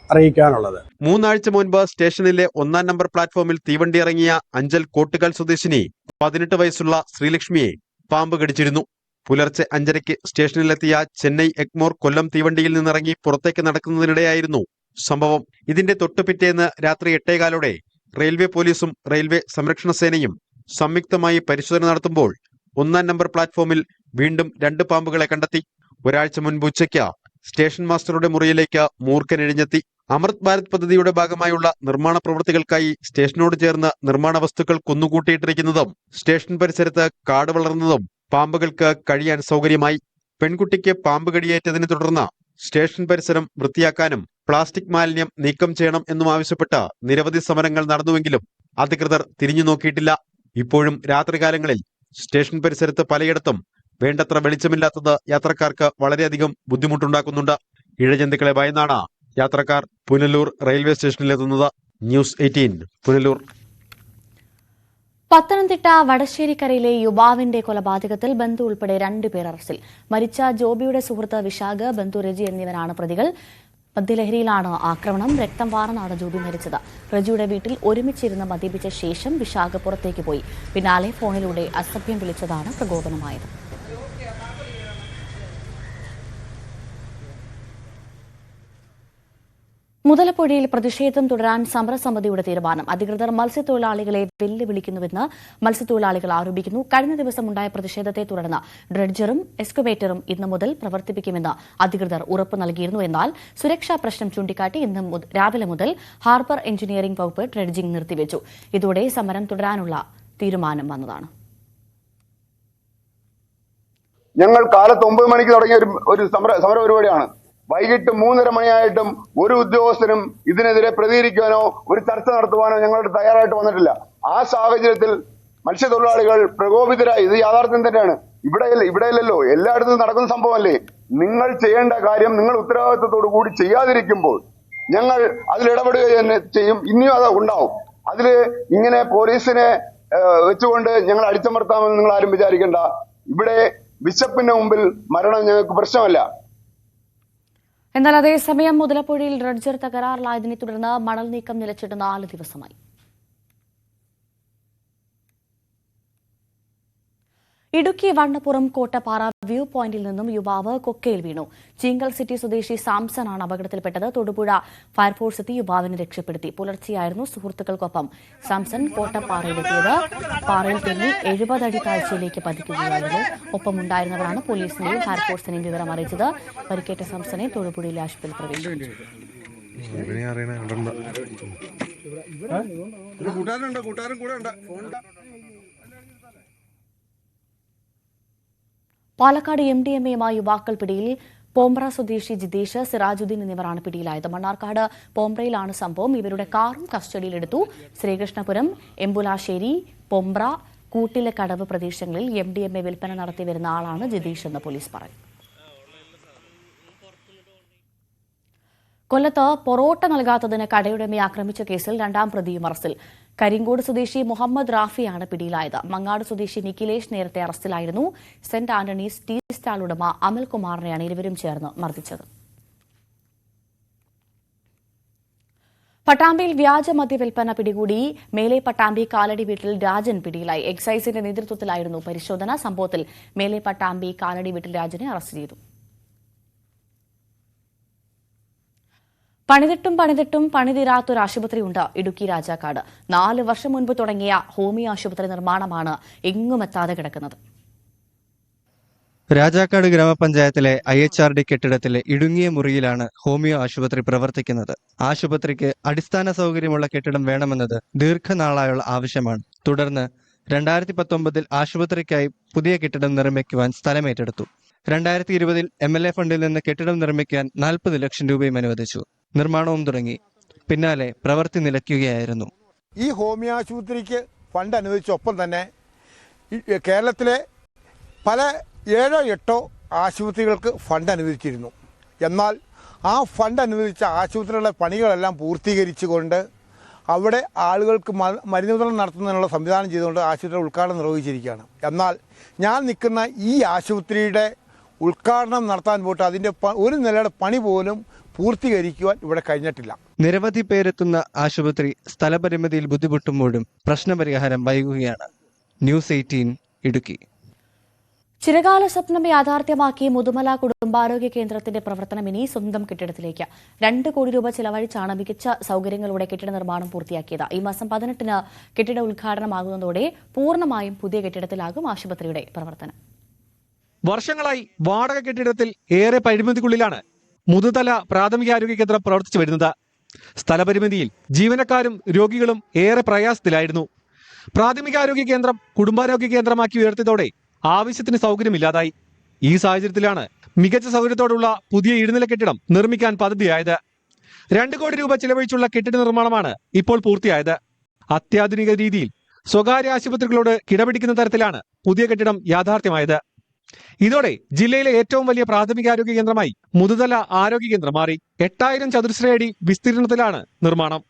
അറിയിക്കാനുള്ളത്.
3 ആഴ്ച മുൻപ് സ്റ്റേഷനിലെ 1-ാം നമ്പർ പ്ലാറ്റ്ഫോമിൽ തീവണ്ടി ഇറങ്ങിയ അഞ്ചൽ കോട്ടുകൽ സ്വദേശിനി 18 വയസ്സുള്ള ശ്രീലക്ഷ്മിയെ പാമ്പ് കടിച്ചിരുന്നു. പുലർച്ചെ 5:30 സ്റ്റേഷനിലെത്തിയ ചെന്നൈ എഗ്മോർ കൊല്ലം തീവണ്ടിയിൽ നിന്നിറങ്ങി പുറത്തേക്ക് നടക്കുന്നതിനിടെയായിരുന്നു സംഭവം. ഇതിന്റെ തൊട്ടുപിറ്റേന്ന് രാത്രി 8:15 റെയിൽവേ പോലീസും റെയിൽവേ സംരക്ഷണ സേനയും സംയുക്തമായി പരിശോധന നടത്തുമ്പോൾ 1-ാം നമ്പർ പ്ലാറ്റ്ഫോമിൽ വീണ്ടും 2 പാമ്പുകളെ കണ്ടെത്തി. ഒരാഴ്ച മുൻപ് ഉച്ചയ്ക്ക് സ്റ്റേഷൻ മാസ്റ്ററുടെ മുറിയിലേക്ക് മൂർഖൻ ഇഴഞ്ഞെത്തി. അമൃത് ഭാരത് പദ്ധതിയുടെ ഭാഗമായുള്ള നിർമ്മാണ പ്രവൃത്തികൾക്കായി സ്റ്റേഷനോട് ചേർന്ന് നിർമ്മാണ വസ്തുക്കൾ കുന്നുകൂട്ടിയിട്ടിരിക്കുന്നതും സ്റ്റേഷൻ പരിസരത്ത് കാട് വളർന്നതും പാമ്പുകൾക്ക് കഴിയാൻ സൗകര്യമായി. പെൺകുട്ടിക്ക് പാമ്പ് കടിയേറ്റതിനെ തുടർന്ന് സ്റ്റേഷൻ പരിസരം വൃത്തിയാക്കാനും പ്ലാസ്റ്റിക് മാലിന്യം നീക്കം ചെയ്യണം എന്നും ആവശ്യപ്പെട്ട് നിരവധി സമരങ്ങൾ നടന്നുവെങ്കിലും അധികൃതർ തിരിഞ്ഞു നോക്കിയിട്ടില്ല. ഇപ്പോഴും രാത്രികാലങ്ങളിൽ സ്റ്റേഷൻ പരിസരത്ത് പലയിടത്തും വേണ്ടത്ര വെളിച്ചമില്ലാത്തത് യാത്രക്കാർക്ക് വളരെയധികം ബുദ്ധിമുട്ടുണ്ടാക്കുന്നുണ്ട്. ഇഴജന്തുക്കളെ ഭയന്നാണ് യാത്രക്കാർ പുനലൂർ റെയിൽവേ സ്റ്റേഷനിലെത്തുന്നത്. ന്യൂസ് 18 പുനലൂർ.
പത്തനംതിട്ട വടശ്ശേരിക്കരയിലെ യുവാവിന്റെ കൊലപാതകത്തിൽ ബന്ധു ഉൾപ്പെടെ 2 പേർ അറസ്റ്റിൽ. മരിച്ച ജോബിയുടെ സുഹൃത്ത് വിശാഖ്, ബന്ധു രജി എന്നിവരാണ് പ്രതികൾ. മദ്യലഹരിയിലാണ് ആക്രമണം. രക്തം വാർന്നാണ് ജോബി മരിച്ചത്. റജിയുടെ വീട്ടിൽ ഒരുമിച്ചിരുന്ന് മദ്യപിച്ച ശേഷം വിശാഖ് പുറത്തേക്ക് പോയി. പിന്നാലെ ഫോണിലൂടെ അസഭ്യം വിളിച്ചതാണ് പ്രകോപനമായത്. മുതലപ്പുഴയിൽ പ്രതിഷേധം തുടരാൻ സമരസമിതിയുടെ തീരുമാനം. അധികൃതർ മത്സ്യത്തൊഴിലാളികളെ വെല്ലുവിളിക്കുന്നുവെന്ന് മത്സ്യത്തൊഴിലാളികൾ ആരോപിക്കുന്നു. കഴിഞ്ഞ ദിവസമുണ്ടായ പ്രതിഷേധത്തെ തുടർന്ന് ഡ്രഡ്ജറും എക്സ്കവേറ്ററും ഇന്നു മുതൽ പ്രവർത്തിപ്പിക്കുമെന്ന് അധികൃതർ ഉറപ്പു നൽകിയിരുന്നു. എന്നാൽ സുരക്ഷാ പ്രശ്നം ചൂണ്ടിക്കാട്ടി ഇന്ന് രാവിലെ മുതൽ ഹാർബർ എഞ്ചിനീയറിംഗ് വകുപ്പ് ഡ്രഡ്ജിംഗ് നിർത്തിവെച്ചു. ഇതോടെ സമരം തുടരാനുള്ള തീരുമാനം വന്നതാണ്.
ഞങ്ങൾ കാലത്ത് 9 മണിക്ക് തുടങ്ങിയ ഒരു സമര പരിപാടിയാണ്. വൈകിട്ട് 3:30 മണിയായിട്ടും ഒരു ഉദ്യോഗസ്ഥനും ഇതിനെതിരെ പ്രതികരിക്കാനോ ഒരു ചർച്ച നടത്തുവാനോ ഞങ്ങളുടെ തയ്യാറായിട്ട് വന്നിട്ടില്ല. ആ സാഹചര്യത്തിൽ മത്സ്യത്തൊഴിലാളികൾ പ്രകോപിതരായി, ഇത് യാഥാർത്ഥ്യം തന്നെയാണ്, ഇവിടെയല്ലല്ലോ, എല്ലായിടത്തും നടക്കുന്ന സംഭവമല്ലേ. നിങ്ങൾ ചെയ്യേണ്ട കാര്യം നിങ്ങൾ ഉത്തരവാദിത്വത്തോടു കൂടി ചെയ്യാതിരിക്കുമ്പോൾ ഞങ്ങൾ അതിലിടപെടുക തന്നെ ചെയ്യും. ഇനിയും അത് ഉണ്ടാവും. അതില് ഇങ്ങനെ പോലീസിനെ വെച്ചുകൊണ്ട് ഞങ്ങൾ അടിച്ചമർത്താമെന്ന് നിങ്ങൾ ആരും വിചാരിക്കേണ്ട. ഇവിടെ വിശപ്പിന്റെ മുമ്പിൽ മരണം ഞങ്ങൾക്ക് പ്രശ്നമല്ല.
എന്നാൽ അതേസമയം മുതലപ്പുഴയിൽ ഡ്രഡ്ജർ തകരാറിലായതിനെ തുടർന്ന് മണൽ നീക്കം നിലച്ചിട്ട് 4 ദിവസമായി. ഇടുക്കി വണ്ണപ്പുറം കോട്ടപ്പാറ വ്യൂ പോയിന്റിൽ നിന്നും യുവാവ് കൊക്കയിൽ വീണു. ചീങ്കൽ സിറ്റി സ്വദേശി സാംസൺ ആണ് അപകടത്തിൽപ്പെട്ടത്. തൊടുപുഴ ഫയർഫോഴ്സ് എത്തി യുവാവിനെ രക്ഷപ്പെടുത്തി. പുലർച്ചെയായിരുന്നു സുഹൃത്തുക്കൾക്കൊപ്പം സാംസൺ കോട്ടപ്പാറയിലെത്തിയത്. പാറയിൽ തെന്നി 70 അടി താഴ്ചയിലേക്ക് പതിക്കുകയായിരുന്നു. ഒപ്പമുണ്ടായിരുന്നവരാണ് പോലീസിനെയും ഫയർഫോഴ്സിനെയും വിവരം അറിയിച്ചത്. പരിക്കേറ്റ സാംസനെ തൊടുപുഴയിലെ ആശുപത്രിയിൽ പ്രവേശിപ്പിച്ചു. പാലക്കാട് MDMA-യുമായി യുവാക്കൾ പിടിയിൽ. പോമ്പ്ര സ്വദേശി ജിതേഷ്, സിറാജുദ്ദീൻ എന്നിവരാണ് പിടിയിലായത്. മണ്ണാർക്കാട് പോമ്പ്രയിലാണ് സംഭവം. ഇവരുടെ കാറും കസ്റ്റഡിയിലെടുത്തു. ശ്രീകൃഷ്ണപുരം, എമ്പുലാശ്ശേരി, പൊമ്പ്ര, കൂട്ടിലക്കടവ് പ്രദേശങ്ങളിൽ MDMA വിൽപ്പന നടത്തി വരുന്ന ആളാണ് ജിതേഷ് എന്ന് പോലീസ് പറഞ്ഞു. കൊല്ലത്ത് പൊറോട്ട നൽകാത്തതിന് കടയുടമയെ ആക്രമിച്ച കേസിൽ 2ാം പ്രതിയും അറസ്റ്റിൽ. കരിങ്കോട് സ്വദേശി മുഹമ്മദ് റാഫിയാണ് പിടിയിലായത്. മങ്ങാട് സ്വദേശി നിഖിലേഷ് നേരത്തെ അറസ്റ്റിലായിരുന്നു. സെന്റ് ആന്റണീസ് ടീ സ്റ്റാൾ ഉടമ അമൽകുമാറിനെയാണ് ഇരുവരും ചേർന്ന് മർദ്ദിച്ചത്. പട്ടാമ്പിയിൽ വ്യാജ മദ്യവിൽപ്പന പിടികൂടി. മേലെ പട്ടാമ്പി കാലടി വീട്ടിൽ രാജൻ പിടിയിലായി. എക്സൈസിന്റെ നേതൃത്വത്തിലായിരുന്നു പരിശോധന. സംഭവത്തിൽ മേലെ പട്ടാമ്പി കാലടി വീട്ടിൽ രാജനെ അറസ്റ്റ് ചെയ്തു. പണിതിട്ടും പണിതീരാത്തൊരു ആശുപത്രിയുണ്ട് ഇടുക്കി രാജാക്കാട്. 4 വർഷം മുൻപ് തുടങ്ങിയ ഹോമിയോ ആശുപത്രി നിർമ്മാണമാണ് എങ്ങുമെത്താതെ കിടക്കുന്നത്.
രാജാക്കാട് ഗ്രാമപഞ്ചായത്തിലെ IHRD കെട്ടിടത്തിലെ ഇടുങ്ങിയ മുറിയിലാണ് ഹോമിയോ ആശുപത്രി പ്രവർത്തിക്കുന്നത്. ആശുപത്രിക്ക് അടിസ്ഥാന സൗകര്യമുള്ള കെട്ടിടം വേണമെന്നത് ദീർഘനാളായുള്ള ആവശ്യമാണ്. തുടർന്ന് 2019 ആശുപത്രിക്കായി പുതിയ കെട്ടിടം നിർമ്മിക്കുവാൻ സ്ഥലമേറ്റെടുത്തു. 2020 MLA ഫണ്ടിൽ നിന്ന് കെട്ടിടം നിർമ്മിക്കാൻ 40 ലക്ഷം രൂപയും അനുവദിച്ചു. നിർമ്മാണവും തുടങ്ങി. പിന്നാലെ പ്രവൃത്തി നിലയ്ക്കുകയായിരുന്നു.
ഈ ഹോമിയോ ആശുപത്രിക്ക് ഫണ്ട് അനുവദിച്ചൊപ്പം തന്നെ കേരളത്തിലെ പല 7-8 ആശുപത്രികൾക്ക് ഫണ്ട് അനുവദിച്ചിരുന്നു. എന്നാൽ ആ ഫണ്ട് അനുവദിച്ച ആശുപത്രികളുടെ പണികളെല്ലാം പൂർത്തീകരിച്ചുകൊണ്ട് അവിടെ ആളുകൾക്ക് മരുന്ന് വിതരണം നടത്തുന്നതിനുള്ള സംവിധാനം ചെയ്തുകൊണ്ട് ആശുപത്രി ഉദ്ഘാടനം നിർവഹിച്ചിരിക്കുകയാണ്. എന്നാൽ ഞാൻ നിൽക്കുന്ന ഈ ആശുപത്രിയുടെ ഉദ്ഘാടനം നടത്താൻ പോയിട്ട് അതിൻ്റെ ഒരു നിലയുടെ പണി പോലും പൂർത്തീകരിക്കുവാൻ ഇവിടെ കഴിഞ്ഞിട്ടില്ല.
നിരവധി പേരെത്തുന്ന ആശുപത്രി സ്ഥലപരിമിതിയിൽ ബുദ്ധിമുട്ടുമ്പോഴും പ്രശ്നപരിഹാരം വൈകുകയാണ്. ന്യൂസ് 18 ഇടുക്കി.
ചിരകാല സ്വപ്നം യാഥാർത്ഥ്യമാക്കി മുതുമല കുടുംബാരോഗ്യ കേന്ദ്രത്തിന്റെ പ്രവർത്തനം ഇനി സ്വന്തം കെട്ടിടത്തിലേക്ക്. 2 കോടി രൂപ ചെലവഴിച്ചാണ് മികച്ച സൗകര്യങ്ങളോടെ കെട്ടിട നിർമ്മാണം പൂർത്തിയാക്കിയത്. ഈ മാസം 18-ന് കെട്ടിട ഉദ്ഘാടനമാകുന്നതോടെ പൂർണ്ണമായും പുതിയ കെട്ടിടത്തിലാകും ആശുപത്രിയുടെ പ്രവർത്തനം.
വർഷങ്ങളായി വാടക കെട്ടിടത്തിൽ ഏറെ പരിമിതിക്കുള്ളിലാണ് മുതുതല പ്രാഥമികാരോഗ്യ കേന്ദ്രം പ്രവർത്തിച്ചു വരുന്നത്. സ്ഥലപരിമിതിയിൽ ജീവനക്കാരും രോഗികളും ഏറെ പ്രയാസത്തിലായിരുന്നു. പ്രാഥമികാരോഗ്യ കേന്ദ്രം കുടുംബാരോഗ്യ കേന്ദ്രമാക്കി ഉയർത്തിയതോടെ ആവശ്യത്തിന് സൗകര്യമില്ലാതായി. ഈ സാഹചര്യത്തിലാണ് മികച്ച സൗകര്യത്തോടുള്ള പുതിയ ഇടനില കെട്ടിടം നിർമ്മിക്കാൻ പദ്ധതിയായത്. 2 കോടി രൂപ ചെലവഴിച്ചുള്ള കെട്ടിട നിർമ്മാണമാണ് ഇപ്പോൾ പൂർത്തിയായത്. അത്യാധുനിക രീതിയിൽ സ്വകാര്യ ആശുപത്രികളോട് കിടപിടിക്കുന്ന തരത്തിലാണ് പുതിയ കെട്ടിടം യാഥാർത്ഥ്യമായത്. ഇതോടെ ജില്ലയിലെ ഏറ്റവും വലിയ പ്രാഥമികാരോഗ്യ കേന്ദ്രമായി മുതുതല ആരോഗ്യ കേന്ദ്രം മാറി. 8000 ചതുരശ്ര അടി വിസ്തീർണത്തിലാണ് നിർമ്മാണം.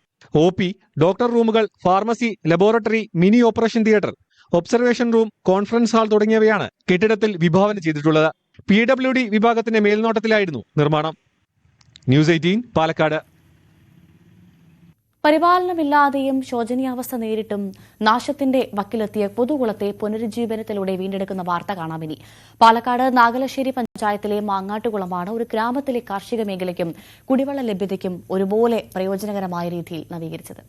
OP, ഡോക്ടർ റൂമുകൾ, pharmacy, laboratory, mini operation theatre, observation room, conference hall തുടങ്ങിയവയാണ് കെട്ടിടത്തിൽ വിഭാവന ചെയ്തിട്ടുള്ളത്. PWD വിഭാഗത്തിന്റെ മേൽനോട്ടത്തിലായിരുന്നു നിർമ്മാണം. ന്യൂസ് 18 പാലക്കാട്.
പരിപാലനമില്ലാതെയും ശോചനീയാവസ്ഥ നേരിട്ടും നാശത്തിന്റെ വക്കിലെത്തിയ പൊതുകുളത്തെ പുനരുജ്ജീവനത്തിലൂടെ വീണ്ടെടുക്കുന്ന വാർത്ത കാണാമിനി. പാലക്കാട് നാഗലശ്ശേരി പഞ്ചായത്തിലെ മാങ്ങാട്ടുകുളമാണ് ഒരു ഗ്രാമത്തിലെ കാർഷിക മേഖലയ്ക്കും കുടിവെള്ള ലഭ്യതയ്ക്കും ഒരുപോലെ പ്രയോജനകരമായ രീതിയിൽ നവീകരിച്ചത്.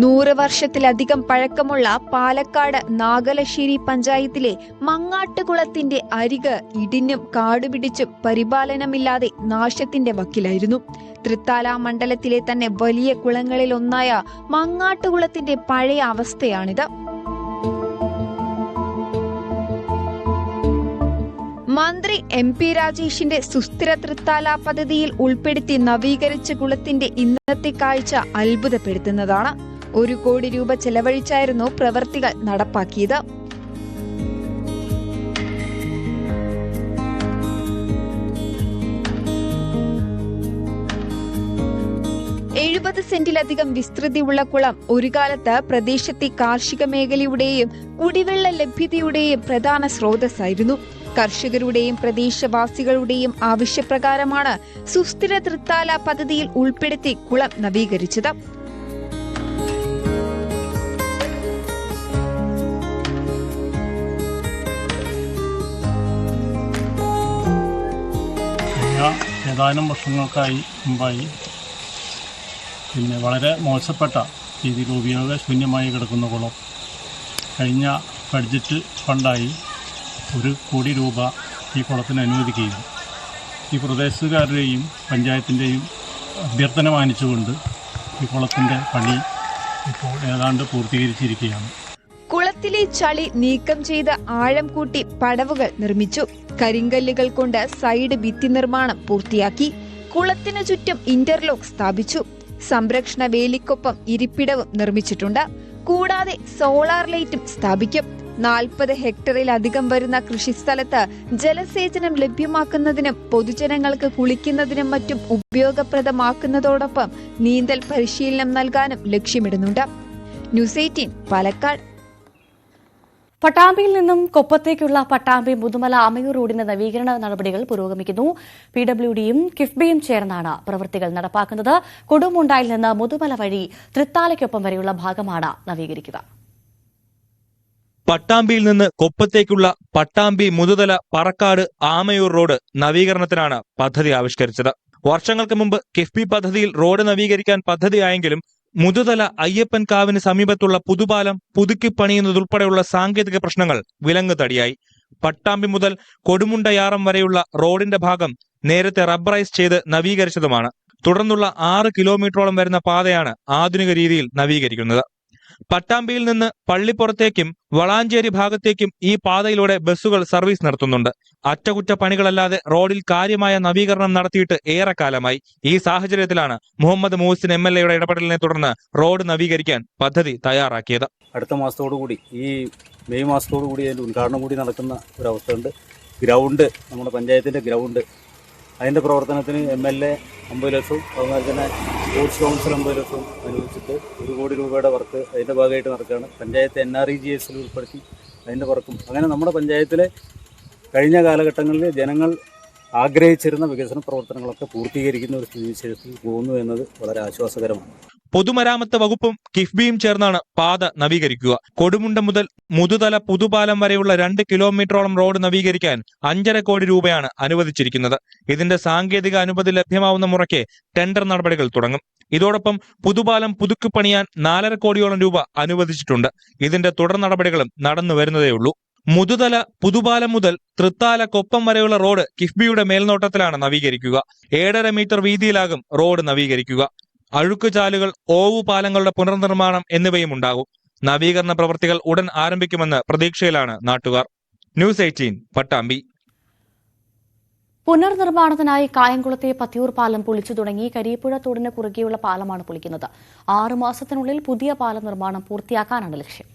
100 വർഷത്തിലധികം പഴക്കമുള്ള പാലക്കാട് നാഗലശ്ശേരി പഞ്ചായത്തിലെ മങ്ങാട്ടുകുളത്തിന്റെ അരിക് ഇടിഞ്ഞും കാടുപിടിച്ചും പരിപാലനമില്ലാതെ നാശത്തിന്റെ വക്കിലായിരുന്നു. തൃത്താല മണ്ഡലത്തിലെ തന്നെ വലിയ കുളങ്ങളിലൊന്നായ മങ്ങാട്ടുകുളത്തിന്റെ പഴയ അവസ്ഥയാണിത്. മന്ത്രി MP രാജേഷിന്റെ സുസ്ഥിര തൃത്താല പദ്ധതിയിൽ ഉൾപ്പെടുത്തി നവീകരിച്ച കുളത്തിന്റെ ഇന്നത്തെ കാഴ്ച അത്ഭുതപ്പെടുത്തുന്നതാണ്. 1 കോടി രൂപ ചെലവഴിച്ചായിരുന്നു പ്രവൃത്തികൾ നടപ്പാക്കിയത്. സെന്റിലധികം വിസ്തൃതിയുള്ള കുളം ഒരു കാലത്ത് പ്രദേശത്തെ കാർഷിക മേഖലയുടെയും കുടിവെള്ള ലഭ്യതയുടെയും പ്രധാന സ്രോതസ്സായിരുന്നു. കർഷകരുടെയും പ്രദേശവാസികളുടെയും ആവശ്യപ്രകാരമാണ് സുസ്ഥിര തൃത്താല പദ്ധതിയിൽ ഉൾപ്പെടുത്തി കുളം നവീകരിച്ചത്.
ഏതാനും വർഷങ്ങൾക്കായി മുമ്പായി വളരെ മോശപ്പെട്ട രീതിയിൽ ഉപയോഗശൂന്യമായി കിടക്കുന്ന കുളം കഴിഞ്ഞ ബഡ്ജറ്റ് ഫണ്ടായി 1 കോടി രൂപ ഈ കുളത്തിന് അനുവദിക്കുകയും ഈ പ്രദേശത്തുകാരുടെയും പഞ്ചായത്തിൻ്റെയും അഭ്യർത്ഥന മാനിച്ചുകൊണ്ട് ഈ കുളത്തിൻ്റെ പണി ഇപ്പോൾ ഏതാണ്ട് പൂർത്തീകരിച്ചിരിക്കുകയാണ്.
കുളത്തിൽ കുളത്തിലെ ചളി നീക്കം ചെയ്ത് ആഴം കൂട്ടി പടവുകൾ നിർമ്മിച്ചു. കരിങ്കല്ലുകൾ കൊണ്ട് സൈഡ് ഭിത്തി നിർമ്മാണം പൂർത്തിയാക്കി. കുളത്തിനു ചുറ്റും ഇന്റർലോക്ക് സ്ഥാപിച്ചു. സംരക്ഷണ വേലിക്കൊപ്പം ഇരിപ്പിടവും നിർമ്മിച്ചിട്ടുണ്ട്. കൂടാതെ സോളാർ ലൈറ്റും സ്ഥാപിക്കും. 40 ഹെക്ടറിലധികം വരുന്ന കൃഷിസ്ഥലത്ത് ജലസേചനം ലഭ്യമാക്കുന്നതിനും പൊതുജനങ്ങൾക്ക് കുളിക്കുന്നതിനും മറ്റും ഉപയോഗപ്രദമാക്കുന്നതോടൊപ്പം നീന്തൽ പരിശീലനം നൽകാനും ലക്ഷ്യമിടുന്നുണ്ട്. ന്യൂസ് 18 പാലക്കാട്.
പട്ടാമ്പിയിൽ നിന്നും കൊപ്പത്തേക്കുള്ള പട്ടാമ്പി മുതുമല ആമയൂർ റോഡിന്റെ നവീകരണ നടപടികൾ പുരോഗമിക്കുന്നു. PWDയും കിഫ്ബിയും ചേർന്നാണ് പ്രവൃത്തികൾ നടപ്പാക്കുന്നത്. കൊടുമുണ്ടായിൽ നിന്ന് മുതുമല വഴി തൃത്താലയ്ക്കൊപ്പം വരെയുള്ള ഭാഗമാണ് നവീകരിക്കുക.
പട്ടാമ്പിയിൽ നിന്ന് കൊപ്പത്തേക്കുള്ള പട്ടാമ്പി മുതുതല പറക്കാട് ആമയൂർ റോഡ് നവീകരണത്തിനാണ് പദ്ധതി ആവിഷ്കരിച്ചത്. വർഷങ്ങൾക്ക് മുമ്പ് കിഫ്ബി പദ്ധതിയിൽ റോഡ് നവീകരിക്കാൻ പദ്ധതിയായെങ്കിലും മുതുതല അയ്യപ്പൻ കാവിന് സമീപത്തുള്ള പുതുപാലം പുതുക്കി പണിയുന്നതുൾപ്പെടെയുള്ള സാങ്കേതിക പ്രശ്നങ്ങൾ വിലങ്ങുതടിയായി. പട്ടാമ്പി മുതൽ കൊടുമുണ്ടയാറം വരെയുള്ള റോഡിന്റെ ഭാഗം നേരത്തെ റബ്ബറൈസ് ചെയ്ത് നവീകരിച്ചതുമാണ്. തുടർന്നുള്ള 6 കിലോമീറ്ററോളം വരുന്ന പാതയാണ് ആധുനിക രീതിയിൽ നവീകരിക്കുന്നത്. പട്ടാമ്പിയിൽ നിന്ന് പള്ളിപ്പുറത്തേക്കും വളാഞ്ചേരി ഭാഗത്തേക്കും ഈ പാതയിലൂടെ ബസ്സുകൾ സർവീസ് നടത്തുന്നുണ്ട്. അറ്റകുറ്റപ്പണികളല്ലാതെ റോഡിൽ കാര്യമായ നവീകരണം നടത്തിയിട്ട് ഏറെക്കാലമായി. ഈ സാഹചര്യത്തിലാണ് മുഹമ്മദ് മുഹസിൻ MLA ഇടപെടലിനെ തുടർന്ന് റോഡ് നവീകരിക്കാൻ പദ്ധതി തയ്യാറാക്കിയത്.
അടുത്ത മാസത്തോടുകൂടി, ഈ മെയ് മാസത്തോടുകൂടി അതിൻ്റെ ഉദ്ഘാടനം കൂടി നടക്കുന്ന ഒരവസ്ഥയുണ്ട്. ഗ്രൗണ്ട്, നമ്മുടെ പഞ്ചായത്തിൻ്റെ ഗ്രൗണ്ട്, അതിൻ്റെ പ്രവർത്തനത്തിന് MLA 50 ലക്ഷവും അതുപോലെ തന്നെ സ്പോർട്സ് കൗൺസിൽ 50 ലക്ഷവും അനുവദിച്ചിട്ട് 1 കോടി രൂപയുടെ വർക്ക് അതിൻ്റെ ഭാഗമായിട്ട് നടക്കുകയാണ്. പഞ്ചായത്ത് NREGSൽ ഉൾപ്പെടുത്തി അതിൻ്റെ വർക്കും, അങ്ങനെ നമ്മുടെ പഞ്ചായത്തിലെ കഴിഞ്ഞ കാലഘട്ടങ്ങളിൽ ജനങ്ങൾ ആഗ്രഹിച്ചിരുന്ന വികസന പ്രവർത്തനങ്ങളൊക്കെ പൂർത്തീകരിക്കുന്ന ഒരു സ്ഥിതിവിശേഷത്തിൽ പോകുന്നു എന്നത് വളരെ ആശ്വാസകരമാണ്.
പൊതുമരാമത്ത് വകുപ്പും കിഫ്ബിയും ചേർന്നാണ് പാത നവീകരിക്കുക. കൊടുമുണ്ട മുതൽ മുതുതല പുതുപാലം വരെയുള്ള 2 കിലോമീറ്ററോളം റോഡ് നവീകരിക്കാൻ 5.5 കോടി രൂപയാണ് അനുവദിച്ചിരിക്കുന്നത്. ഇതിന്റെ സാങ്കേതിക അനുമതി ലഭ്യമാവുന്ന മുറയ്ക്ക് ടെൻഡർ നടപടികൾ തുടങ്ങും. ഇതോടൊപ്പം പുതുപാലം പുതുക്കി പണിയാൻ 4.5 കോടിയോളം രൂപ അനുവദിച്ചിട്ടുണ്ട്. ഇതിന്റെ തുടർ നടപടികളും നടന്നു വരുന്നതേയുള്ളൂ. മുതുതല പുതുപാലം മുതൽ തൃത്താലക്കൊപ്പം വരെയുള്ള റോഡ് കിഫ്ബിയുടെ മേൽനോട്ടത്തിലാണ് നവീകരിക്കുക. 7.5 മീറ്റർ വീതിയിലാകും റോഡ് നവീകരിക്കുക. അഴുക്കുചാലുകൾ, ഓവുപാലങ്ങളുടെ പുനർനിർമ്മാണം എന്നിവയും ഉണ്ടാകും. നവീകരണ പ്രവൃത്തികൾ ഉടൻ ആരംഭിക്കുമെന്ന് പ്രതീക്ഷയിലാണ് നാട്ടുകാർ. ന്യൂസ് 18 പട്ടാമ്പി.
പുനർനിർമ്മാണത്തിനായി കായംകുളത്തെ പത്തിയൂർ പാലം പൊളിച്ചു തുടങ്ങി. കരിപ്പുഴ തോടിന് കുറുകെയുള്ള പാലമാണ് പൊളിക്കുന്നത്. 6 മാസത്തിനുള്ളിൽ പുതിയ പാലം നിർമ്മാണം പൂർത്തിയാക്കാനാണ് ലക്ഷ്യം.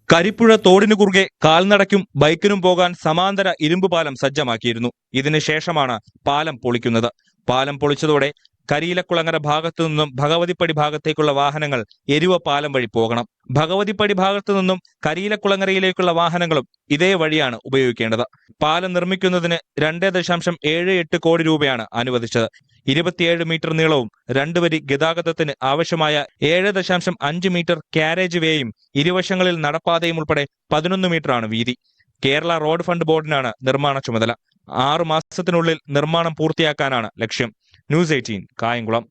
കരിപ്പുഴ തോടിനു കുറുകെ കാൽനടയ്ക്കും ബൈക്കിനും പോകാൻ സമാന്തര ഇരുമ്പ് പാലം സജ്ജമാക്കിയിരുന്നു. ഇതിനു ശേഷമാണ് പാലം പൊളിക്കുന്നത്. പാലം പൊളിച്ചതോടെ കരിയിലക്കുളങ്ങര ഭാഗത്തു നിന്നും ഭഗവതിപ്പടി ഭാഗത്തേക്കുള്ള വാഹനങ്ങൾ എരുവ പാലം വഴി പോകണം. ഭഗവതിപ്പടി ഭാഗത്തു നിന്നും കരിയിലക്കുളങ്ങരയിലേക്കുള്ള വാഹനങ്ങളും ഇതേ വഴിയാണ് ഉപയോഗിക്കേണ്ടത്. പാലം നിർമ്മിക്കുന്നതിന് 2.78 കോടി രൂപയാണ് അനുവദിച്ചത്. 27 മീറ്റർ നീളവും 2 വരി ഗതാഗതത്തിന് ആവശ്യമായ 7.5 മീറ്റർ കാരേജ് വേയും ഇരുവശങ്ങളിൽ നടപ്പാതയും ഉൾപ്പെടെ 11 മീറ്ററാണ് വീതി. കേരള റോഡ് ഫണ്ട് ബോർഡിനാണ് നിർമ്മാണ ചുമതല. 6 മാസത്തിനുള്ളിൽ നിർമ്മാണം പൂർത്തിയാക്കാനാണ് ലക്ഷ്യം. ന്യൂസ് 18 കായംകുളം.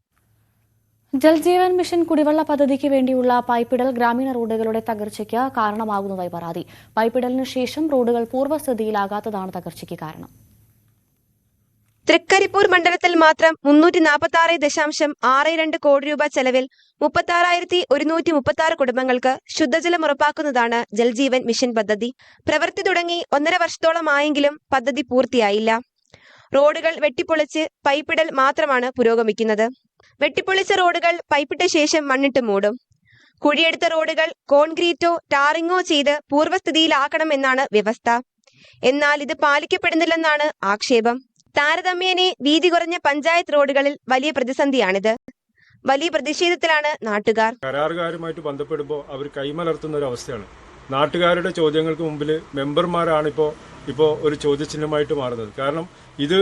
ജൽജീവൻ മിഷൻ കുടിവെള്ള പദ്ധതിക്ക് വേണ്ടിയുള്ള പൈപ്പിടൽ ഗ്രാമീണ റോഡുകളുടെ തകർച്ചയ്ക്ക് കാരണമാകുന്നതായി പരാതി. പൈപ്പിടലിന് ശേഷം റോഡുകൾ പൂർവ്വസ്ഥിതിയിലാകാത്തതാണ് തകർച്ചയ്ക്ക് കാരണം.
തൃക്കരിപ്പൂർ മണ്ഡലത്തിൽ മാത്രം 346.62 കോടി രൂപ ചെലവിൽ 36,136 കുടുംബങ്ങൾക്ക് ശുദ്ധജലം ഉറപ്പാക്കുന്നതാണ് ജൽജീവൻ മിഷൻ പദ്ധതി. പ്രവൃത്തി തുടങ്ങി 1.5 വർഷത്തോളമായെങ്കിലും പദ്ധതി പൂർത്തിയായില്ല. റോഡുകൾ വെട്ടിപ്പൊളിച്ച് പൈപ്പിടൽ മാത്രമാണ് പുരോഗമിക്കുന്നത്. വെട്ടിപ്പൊളിച്ച റോഡുകൾ പൈപ്പിട്ട ശേഷം മണ്ണിട്ട് മൂടും. കുഴിയെടുത്ത റോഡുകൾ കോൺക്രീറ്റോ ടാറിങ്ങോ ചെയ്ത് പൂർവ്വസ്ഥിതിയിലാക്കണമെന്നാണ് വ്യവസ്ഥ. എന്നാൽ ഇത് പാലിക്കപ്പെടുന്നില്ലെന്നാണ് ആക്ഷേപം. താരതമ്യേന വീതി കുറഞ്ഞ പഞ്ചായത്ത് റോഡുകളിൽ വലിയ പ്രതിസന്ധിയാണിത്. വലിയ പ്രതിഷേധത്തിലാണ് നാട്ടുകാർ.
കരാറുകാരുമായിട്ട് ബന്ധപ്പെടുമ്പോൾ അവർ കൈമലർത്തുന്ന ഒരു അവസ്ഥയാണ്. നാട്ടുകാരുടെ ചോദ്യങ്ങൾക്ക് മുമ്പിൽ മെമ്പർമാരാണ് ഇപ്പോൾ ഒരു ചോദ്യചിഹ്നമായിട്ട് മാറുന്നത്. കാരണം ഇത്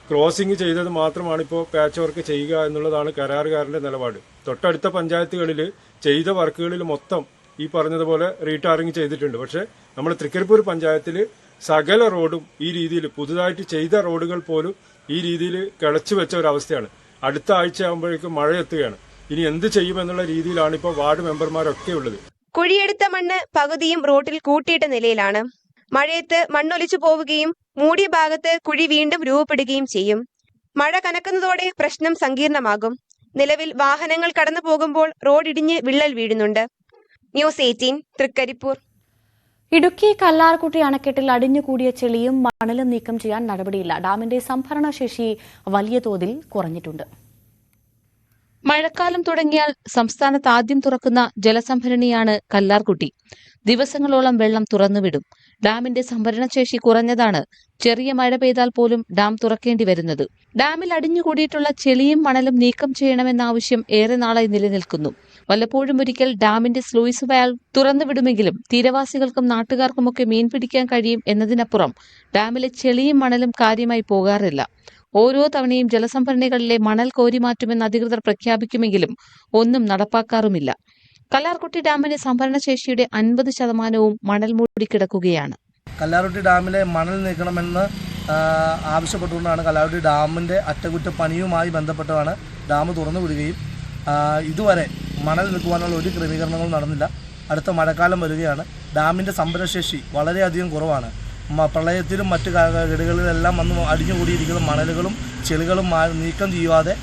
ക്രോസിംഗ് ചെയ്തത് മാത്രമാണ് ഇപ്പോൾ പാച്ച് വർക്ക് ചെയ്യുക എന്നുള്ളതാണ് കരാറുകാരന്റെ നിലപാട്. തൊട്ടടുത്ത പഞ്ചായത്തുകളിൽ ചെയ്ത വർക്കുകളിൽ മൊത്തം ഈ പറഞ്ഞതുപോലെ റീടാറിംഗ് ചെയ്തിട്ടുണ്ട്. പക്ഷേ നമ്മൾ തൃക്കരിപ്പൂർ പഞ്ചായത്തിൽ സകല റോഡും ഈ രീതിയിൽ പുതുതായിട്ട് ചെയ്ത റോഡുകൾ പോലും ഈ രീതിയിൽ കിളച്ചു വെച്ച ഒരവസ്ഥയാണ്. അടുത്ത ആഴ്ച ആകുമ്പോഴേക്കും മഴ എത്തുകയാണ്. ഇനി എന്ത് ചെയ്യുമെന്നുള്ള രീതിയിലാണ് ഇപ്പോൾ വാർഡ് മെമ്പർമാരൊക്കെ ഉള്ളത്.
കുഴിയെടുത്ത മണ്ണ് പകുതിയും റോഡിൽ കൂട്ടിയിട്ട നിലയിലാണ്. മഴയത്ത് മണ്ണൊലിച്ചു പോവുകയും മൂടിയ ഭാഗത്ത് കുഴി വീണ്ടും രൂപപ്പെടുകയും ചെയ്യും. മഴ കനക്കുന്നതോടെ പ്രശ്നം സങ്കീർണമാകും. നിലവിൽ വാഹനങ്ങൾ കടന്നു പോകുമ്പോൾ റോഡിടിഞ്ഞ് വിള്ളൽ വീഴുന്നുണ്ട്. ന്യൂസ് 18 തൃക്കരിപ്പൂർ.
ഇടുക്കി കല്ലാർകുട്ടി അണക്കെട്ടിൽ അടിഞ്ഞുകൂടിയ ചെളിയും മണലും നീക്കം ചെയ്യാൻ നടപടിയില്ല. ഡാമിന്റെ സംഭരണ ശേഷി വലിയ തോതിൽ കുറഞ്ഞിട്ടുണ്ട്.
മഴക്കാലം തുടങ്ങിയാൽ സംസ്ഥാനത്ത് ആദ്യം തുറക്കുന്ന ജലസംഭരണിയാണ് കല്ലാർകുട്ടി. ദിവസങ്ങളോളം വെള്ളം തുറന്നുവിടും. ഡാമിന്റെ സംഭരണശേഷി കുറഞ്ഞതാണ് ചെറിയ മഴ പെയ്താൽ പോലും ഡാം തുറക്കേണ്ടി വരുന്നത്. ഡാമിൽ അടിഞ്ഞുകൂടിയിട്ടുള്ള ചെളിയും മണലും നീക്കം ചെയ്യണമെന്ന ആവശ്യം ഏറെ നാളായി നിലനിൽക്കുന്നു. വല്ലപ്പോഴും ഒരിക്കൽ ഡാമിന്റെ സ്ലൂയിസ് വാൽവ് തുറന്നുവിടുമെങ്കിലും തീരവാസികൾക്കും നാട്ടുകാർക്കുമൊക്കെ മീൻ പിടിക്കാൻ കഴിയും എന്നതിനപ്പുറം ഡാമിലെ ചെളിയും മണലും കാര്യമായി പോകാറില്ല. ഓരോ തവണയും ജലസംഭരണികളിലെ മണൽ കോരിമാറ്റുമെന്ന് അധികൃതർ പ്രഖ്യാപിക്കുമെങ്കിലും ഒന്നും നടപ്പാക്കാറുമില്ല. കല്ലാർകുട്ടി ഡാമിന്റെ സംഭരണശേഷിയുടെ 50% മണൽ മൂടിക്കിടക്കുകയാണ്.
കല്ലാർകുട്ടി ഡാമിലെ മണൽ നീക്കണമെന്ന് ആവശ്യപ്പെട്ടുകൊണ്ടാണ് കല്ലാർകുട്ടി ഡാമിന്റെ അറ്റകുറ്റപ്പണിയുമായി ബന്ധപ്പെട്ടാണ് ഡാം തുറന്നു വിടുകയും ഇതുവരെ മണൽ നീക്കുവാനുള്ള ഒരു ക്രമീകരണങ്ങളും നടന്നില്ല. അടുത്ത മഴക്കാലം വരികയാണ്. ഡാമിന്റെ സംഭരണശേഷി വളരെയധികം കുറവാണ്. പ്രളയത്തിലും മറ്റ് ഘടകങ്ങളിലെല്ലാം വന്ന് അടിഞ്ഞുകൂടിയിരിക്കുന്ന മണലുകളും ചെളികളും നീക്കം ചെയ്യാതെ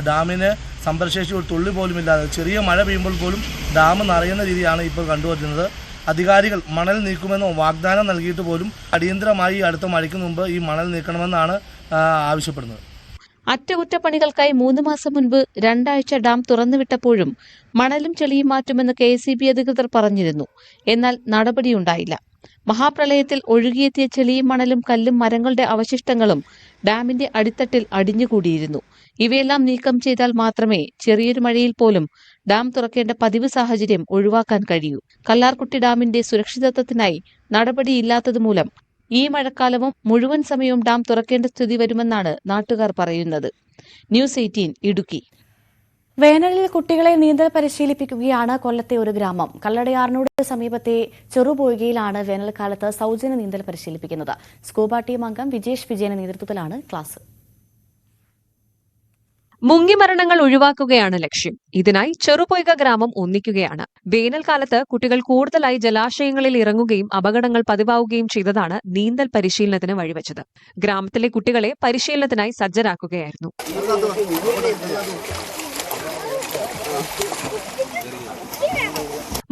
ഡാമിന് സംഭരണശേഷി ഒരു തുള്ളി പോലും ഇല്ലാതെ ചെറിയ മഴ പെയ്യുമ്പോൾ പോലും ഡാം നിറയുന്ന രീതിയാണ് ഇപ്പോൾ കണ്ടുവരുന്നത്. അധികാരികൾ മണൽ നീക്കുമെന്ന് വാഗ്ദാനം നൽകിയിട്ട് പോലും അടിയന്തരമായി അടുത്ത മഴയ്ക്ക് മുമ്പ് ഈ മണൽ നീക്കണമെന്നാണ് ആവശ്യപ്പെടുന്നത്.
അറ്റകുറ്റപ്പണികൾക്കായി 3 മാസം മുൻപ് 2 ആഴ്ച ഡാം തുറന്നുവിട്ടപ്പോഴും മണലും ചെളിയും മാറ്റുമെന്ന് KCB അധികൃതർ പറഞ്ഞിരുന്നു. എന്നാൽ നടപടിയുണ്ടായില്ല. മഹാപ്രളയത്തിൽ ഒഴുകിയെത്തിയ ചെളിയും മണലും കല്ലും മരങ്ങളുടെ അവശിഷ്ടങ്ങളും ഡാമിന്റെ അടിത്തട്ടിൽ അടിഞ്ഞുകൂടിയിരുന്നു. ഇവയെല്ലാം നീക്കം ചെയ്താൽ മാത്രമേ ചെറിയൊരു മഴയിൽ പോലും ഡാം തുറക്കേണ്ട പതിവ് സാഹചര്യം ഒഴിവാക്കാൻ കഴിയൂ. കല്ലാർകുട്ടി ഡാമിന്റെ സുരക്ഷിതത്വത്തിനായി നടപടിയില്ലാത്തതുമൂലം ഈ മഴക്കാലവും മുഴുവൻ സമയവും ഡാം തുറക്കേണ്ട സ്ഥിതി വരുമെന്നാണ് നാട്ടുകാർ പറയുന്നത്. ന്യൂസ് 18 ഇടുക്കി.
വേനലിൽ കുട്ടികളെ നീന്തൽ പരിശീലിപ്പിക്കുകയാണ് കൊല്ലത്തെ ഒരു ഗ്രാമം. കല്ലടയാറിനോട് സമീപത്തെ ചെറുപൊയ്കയിലാണ് വേനൽക്കാലത്ത് സൗജന്യ നീന്തൽ പരിശീലിപ്പിക്കുന്നത്. സ്കൂബ ടീം അംഗം വിജേഷ് വിജയന്റെ നേതൃത്വത്തിലാണ് ക്ലാസ്.
മുങ്ങിമരണങ്ങൾ ഒഴിവാക്കുകയാണ് ലക്ഷ്യം. ഇതിനായി ചെറുപൊയ്ക ഗ്രാമം ഒന്നിക്കുകയാണ്. വേനൽക്കാലത്ത് കുട്ടികൾ കൂടുതലായി ജലാശയങ്ങളിൽ ഇറങ്ങുകയും അപകടങ്ങൾ പതിവാവുകയും ചെയ്തതാണ് നീന്തൽ പരിശീലനത്തിന് വഴിവെച്ചത്. ഗ്രാമത്തിലെ കുട്ടികളെ പരിശീലനത്തിനായി സജ്ജരാക്കുകയായിരുന്നു.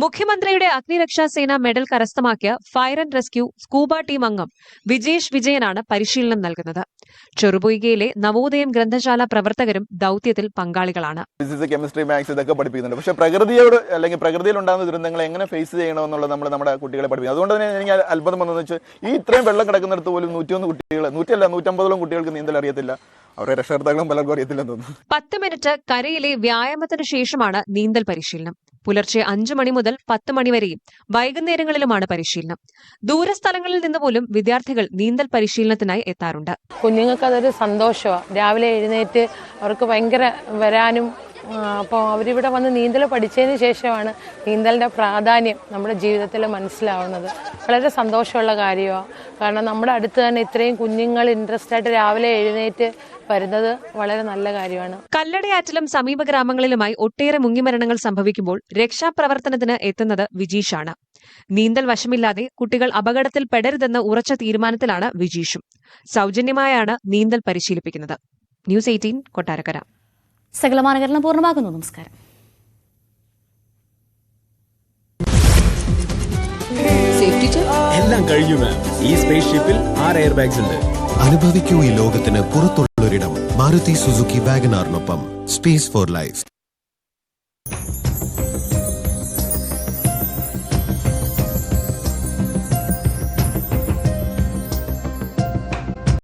മുഖ്യമന്ത്രിയുടെ അഗ്നിരക്ഷാസേന മെഡൽ കരസ്ഥമാക്കിയ fire and rescue scuba team അംഗം വിജേഷ് വിജയനാണ് പരിശീലനം നൽകുന്നത്. ചെറുപൊയ്കയിലെ നവോദയം ഗ്രന്ഥശാല പ്രവർത്തകരും ദൌത്യത്തിൽ പങ്കാളികളാണ്.
ഫിസിക്സ്, കെമിസ്ട്രി, മാത്സ് ഇതൊക്കെ പഠിപ്പിക്കുന്നുണ്ട്. പക്ഷേ പ്രകൃതിയോട് അല്ലെങ്കിൽ പ്രകൃതിയിൽ ഉണ്ടാകുന്ന ദുരന്തങ്ങളെ എങ്ങനെ ഫേസ് ചെയ്യണമെന്നുള്ളത് നമ്മൾ നമ്മുടെ കുട്ടികളെ പഠിപ്പിക്കും. അതുകൊണ്ട് തന്നെ എനിക്ക് അത്ഭുതം വന്നതെന്ന് വെച്ചാൽ ഈ ഇത്രയും വെള്ളം കിടക്കുന്നിടത്ത് പോലും 101 കുട്ടികൾ 150 കുട്ടികൾക്ക് നീന്തൽ അറിയത്തില്ല. അവരുടെ രക്ഷകർത്താക്കളും പലർക്കും അറിയത്തില്ലെന്ന് തോന്നുന്നു.
10 മിനിറ്റ് കരയിലെ വ്യായാമത്തിന് ശേഷമാണ് നീന്തൽ പരിശീലനം. പുലർച്ചെ 5 മണി മുതൽ 10 മണി വരെയും വൈകുന്നേരങ്ങളിലുമാണ് പരിശീലനം. ദൂരസ്ഥലങ്ങളിൽ നിന്ന് പോലും വിദ്യാർത്ഥികൾ നീന്തൽ പരിശീലനത്തിനായി എത്താറുണ്ട്.
കുഞ്ഞുങ്ങൾക്ക് അതൊരു സന്തോഷമാണ്. രാവിലെ എഴുന്നേറ്റ് അവർക്ക് ഭയങ്കര വരാനും അപ്പോൾ അവരിവിടെ വന്ന് നീന്തൽ പഠിച്ചതിന് ശേഷമാണ് നീന്തലിൻ്റെ പ്രാധാന്യം നമ്മുടെ ജീവിതത്തിൽ മനസ്സിലാവുന്നത്. വളരെ സന്തോഷമുള്ള കാര്യമാണ്. കാരണം നമ്മുടെ അടുത്ത് തന്നെ ഇത്രയും കുഞ്ഞുങ്ങൾ ഇൻട്രസ്റ്റ് ആയിട്ട് രാവിലെ എഴുന്നേറ്റ് വരുന്നത് വളരെ നല്ല കാര്യമാണ്.
കല്ലടയാറ്റിലും സമീപ ഗ്രാമങ്ങളിലുമായി ഒട്ടേറെ മുങ്ങിമരണങ്ങൾ സംഭവിക്കുമ്പോൾ രക്ഷാപ്രവർത്തനത്തിന് എത്തുന്നത് വിജീഷാണ്. നീന്തൽ വശമില്ലാതെ കുട്ടികൾ അപകടത്തിൽ പെടരുതെന്ന ഉറച്ച തീരുമാനത്തിലാണ് വിജീഷും. സൗജന്യമായാണ് നീന്തൽ പരിശീലിപ്പിക്കുന്നത്. ന്യൂസ് 18 കൊട്ടാരക്കര.
സകലമാനകരണം പൂർണ്ണമാകുന്നു. നമസ്കാരം.
എല്ലാം കഴിഞ്ഞു മാം. ഈ സ്പേസ് ഷിപ്പിൽ 6 എയർ ബാഗ്സ് ഉണ്ട്.
അനുഭവിക്കൂ ഈ ലോകത്തിന് പുറത്തുള്ളൊരിടം. മാരുതി സുസുക്കി വാഗനാറിനൊപ്പം സ്പേസ് ഫോർ ലൈഫ്.